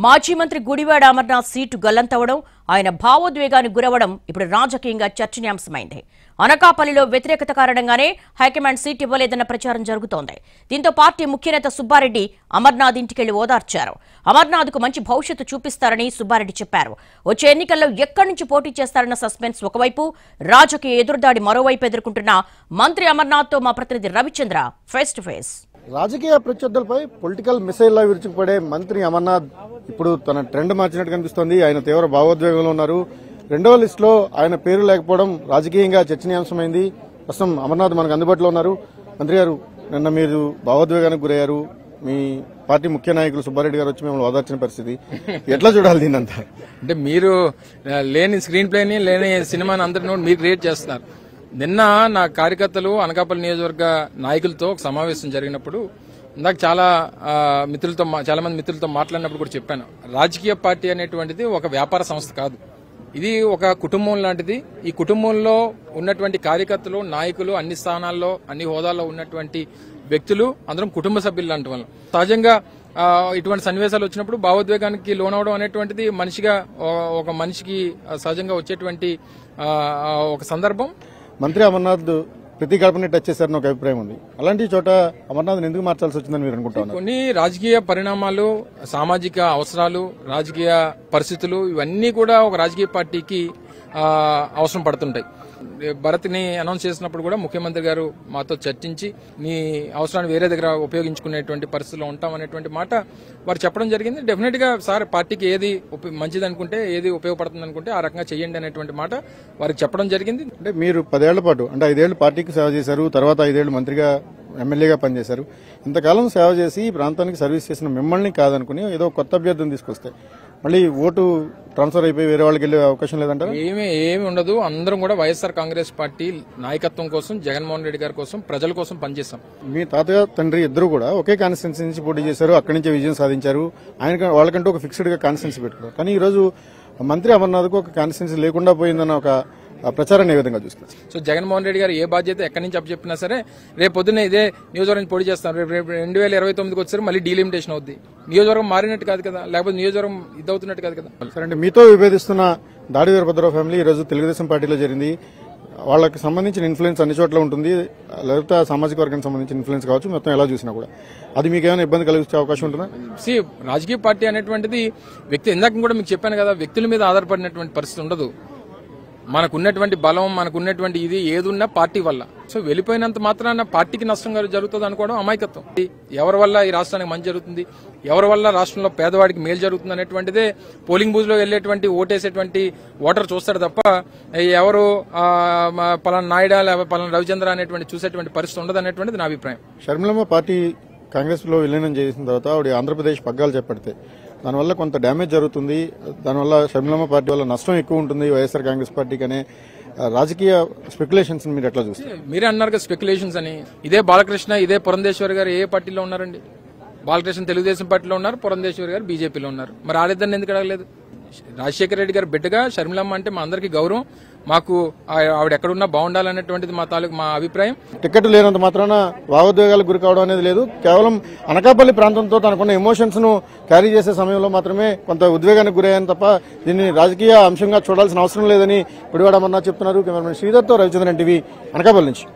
మాజీ మంత్రి గుడివాడ అమర్నాథ్ సీటు గల్లంతవడం ఆయన భావోద్వేగానికి గురవడం ఇప్పుడు రాజకీయంగా చర్చనీయాంశమైంది. అనకాపల్లిలో వ్యతిరేకత కారణంగానే హైకమాండ్ సీటు ఇవ్వలేదన్న ప్రచారం జరుగుతోంది. దీంతో పార్టీ ముఖ్యనేత సుబ్బారెడ్డి అమర్నాథ్ ఇంటికెళ్లి ఓదార్చారు. అమర్నాథ్కు మంచి భవిష్యత్తు చూపిస్తారని సుబ్బారెడ్డి చెప్పారు. వచ్చే ఎన్నికల్లో ఎక్కడి నుంచి పోటీ చేస్తారన్న సస్పెన్స్ ఒకవైపు, రాజకీయ ఎదురుదాడి మరోవైపు ఎదుర్కొంటున్న మంత్రి అమర్నాథ్తో మా ప్రతినిధి రవిచంద్ర ఫేస్ టు ఫేస్. రాజకీయ ప్రత్యర్థులపై పొలిటికల్ మిసైల్లా విరుచుకుపడే మంత్రి అమర్నాథ్ ఇప్పుడు తన ట్రెండ్ మార్చినట్టు కనిపిస్తోంది. ఆయన తీవ్ర భావోద్వేగంలో ఉన్నారు. రెండవ లిస్టులో ఆయన పేరు లేకపోవడం రాజకీయంగా చర్చనీయాంశమైంది. ప్రస్తుతం అమర్నాథ్ మనకు అందుబాటులో ఉన్నారు. మంత్రి గారు, నిన్న మీరు భావోద్వేగానికి గురయ్యారు. మీ పార్టీ ముఖ్య నాయకులు సుబ్బారెడ్డి గారు వచ్చి మిమ్మల్ని ఓదార్చిన పరిస్థితి ఎట్లా చూడాలి దీన్నంతా? అంటే మీరు లేని స్క్రీన్ ప్లేని లేని సినిమాని అందరినీ మీరు క్రియేట్ చేస్తున్నారు. నిన్న నా కార్యకర్తలు అనకాపల్లి నియోజకవర్గ నాయకులతో ఒక సమావేశం జరిగినప్పుడు ఇందాక చాలా మంది మిత్రులతో మాట్లాడినప్పుడు కూడా చెప్పాను, రాజకీయ పార్టీ అనేటువంటిది ఒక వ్యాపార సంస్థ కాదు, ఇది ఒక కుటుంబం లాంటిది. ఈ కుటుంబంలో ఉన్నటువంటి కార్యకర్తలు, నాయకులు, అన్ని స్థానాల్లో అన్ని హోదాల్లో ఉన్నటువంటి వ్యక్తులు అందరం కుటుంబ సభ్యులు లాంటి వాళ్ళు. సహజంగా ఇటువంటి సన్నివేశాలు వచ్చినప్పుడు భావోద్వేగానికి లోనవడం అనేటువంటిది ఒక మనిషికి సహజంగా వచ్చేటువంటి ఒక సందర్భం. మంత్రి అమర్నాథ్ ప్రతి గడపని టచ్ చేశారని ఒక అభిప్రాయం ఉంది. అలాంటి చోట అమర్నాథ్ ఎందుకు మార్చాల్సి వచ్చిందని మీరు అనుకుంటున్నారు? కొన్ని రాజకీయ పరిణామాలు, సామాజిక అవసరాలు, రాజకీయ పరిస్థితులు ఇవన్నీ కూడా ఒక రాజకీయ పార్టీకి అవసరం పడుతుంటాయి. భరత్ని అనౌన్స్ చేసినప్పుడు కూడా ముఖ్యమంత్రి గారు మాతో చర్చించి నీ అవసరాన్ని వేరే దగ్గర ఉపయోగించుకునేటువంటి పరిస్థితిలో ఉంటాం అనేటువంటి మాట వారు చెప్పడం జరిగింది. డెఫినెట్ గా సార్ పార్టీకి ఏది మంచిది అనుకుంటే, ఏది ఉపయోగపడుతుంది అనుకుంటే ఆ రకంగా చేయండి అనేటువంటి మాట వారికి చెప్పడం జరిగింది. అంటే మీరు 10 ఏళ్ల పాటు, అంటే 5 ఏళ్లు పార్టీకి సేవ చేశారు, తర్వాత 5 ఏళ్లు మంత్రిగా ఎమ్మెల్యేగా పనిచేశారు. ఇంతకాలం సేవ చేసి ఈ ప్రాంతానికి సర్వీస్ చేసిన మిమ్మల్ని కాదనుకుని ఏదో కొత్త అభ్యర్థిని తీసుకొస్తే మళ్ళీ ఓటు ట్రాన్స్ఫర్ అయిపోయి వేరే వాళ్ళకి వెళ్ళే అవకాశం లేదంటారు? ఏమి ఉండదు. అందరం కూడా వైఎస్ఆర్ కాంగ్రెస్ పార్టీ నాయకత్వం కోసం, జగన్మోహన్ రెడ్డి గారి కోసం, ప్రజల కోసం పనిచేస్తాం. మీ తాతయ్య తండ్రి ఇద్దరు కూడా ఒకే కాన్స్టిట్యున్సీ నుంచి పోటీ చేశారు, అక్కడి నుంచే విజయం సాధించారు. వాళ్ళకంటూ ఒక ఫిక్స్డ్ గా కాన్స్టిట్యున్సీ పెట్టుకున్నారు. కానీ ఈ రోజు మంత్రి అమర్నాథ్కు ఒక కాన్స్టిట్యున్సీ లేకుండా పోయిందన్న ఒక ప్రచారాన్ని ఏ విధంగా చూస్తారు? సో జగన్మోహన్ రెడ్డి గారు ఏ బాధ్యత ఎక్కడి నుంచి అప్పచెప్పినా సరే రేపు పొద్దున్న ఇదే నియోజకవర్గం పోటీ చేస్తారు. రేపు 2029కి వచ్చారు, మళ్ళీ డీలిమిటేషన్ అవుద్ది. నియోజకవర్గం మారినట్టు కాదు కదా, లేకపోతే నియోజకవర్గం ఇదవుతున్నట్టు కాదు కదా. సరే, అంటే మీతో విభేదిస్తున్న దాడి వీరభద్రరావు ఫ్యామిలీ ఈ రోజు తెలుగుదేశం పార్టీలో జరిగింది. వాళ్ళకి సంబంధించిన ఇన్ఫ్లుయెన్స్ అన్ని చోట్ల ఉంటుంది, లేకపోతే సామాజిక వర్గానికి సంబంధించిన ఇన్ఫ్లుయెన్స్ కావచ్చు. మొత్తం ఎలా చూసినా కూడా అది మీకు ఏమైనా ఇబ్బంది కలిగించే అవకాశం ఉంటుందా? రాజకీయ పార్టీ అనేటువంటిది వ్యక్తి, ఇందాక కూడా మీకు చెప్పాను కదా, వ్యక్తుల మీద ఆధారపడినటువంటి పరిస్థితి ఉండదు. మనకున్నటువంటి బలం, మనకున్నటువంటి ఇది ఏదున్నా పార్టీ వల్ల. సో వెళ్ళిపోయినంత మాత్రాన పార్టీకి నష్టం జరుగుతుంది అనుకోవడం అమాయకత్వం. ఎవరి వల్ల ఈ రాష్ట్రానికి మంచి జరుగుతుంది, ఎవరి వల్ల రాష్ట్రంలో పేదవాడికి మేలు జరుగుతుంది అనేటువంటిదే పోలింగ్ బూత్ లో వెళ్లేటువంటి ఓటేసేటువంటి ఓటర్ చూస్తాడు తప్ప ఎవరు పలానా నాయుడా లేకపోతే పలానా రవిచంద్ర అనేటువంటి చూసేటువంటి పరిస్థితి ఉండదు అనేటువంటిది నా అభిప్రాయం. షర్మిలమ్మ పార్టీ కాంగ్రెస్ లో విలీనం చేసిన తర్వాత ఆవిడ ఆంధ్రప్రదేశ్ పగ్గాలు చేపడితే దానివల్ల కొంత డ్యామేజ్ జరుగుతుంది. దానివల్ల షర్మిలమ్మ పార్టీ వల్ల నష్టం ఎక్కువ ఉంటుంది వైఎస్ఆర్ కాంగ్రెస్ పార్టీకి అనే రాజకీయ స్పెక్యులేషన్స్ మీరు ఎట్లా చూస్తారు? మీరే అన్నారు కదా స్పెక్యులేషన్స్ అని. ఇదే బాలకృష్ణ, ఇదే పురంధేశ్వరి గారు ఏ పార్టీలో ఉన్నారండి? బాలకృష్ణ తెలుగుదేశం పార్టీలో ఉన్నారు, పురంధేశ్వరి గారు బీజేపీలో ఉన్నారు. మరి ఆడిద్దరిని ఎందుకు అడగలేదు? రాజశేఖర రెడ్డి గారు బిడ్డగా షర్మిలమ్మ అంటే మా అందరికీ గౌరవం. మాకు ఆవిడ ఎక్కడున్నా బాగుండాలనేటువంటిది మా అభిప్రాయం. టికెట్ లేనంత మాత్రాన భావోద్వేగాలకు గురి కావడం అనేది లేదు. కేవలం అనకాపల్లి ప్రాంతంతో తనకున్న ఎమోషన్స్ ను క్యారీ చేసే సమయంలో మాత్రమే కొంత ఉద్వేగానికి గురయ్యాను తప్ప దీన్ని రాజకీయ అంశంగా చూడాల్సిన అవసరం లేదని గుడివాడ అమర్నాథ్ చెప్తున్నారు. కెమెరామెన్ శ్రీధర్తో రవిచంద్రన్, టీవీ, అనకాపల్లి నుంచి.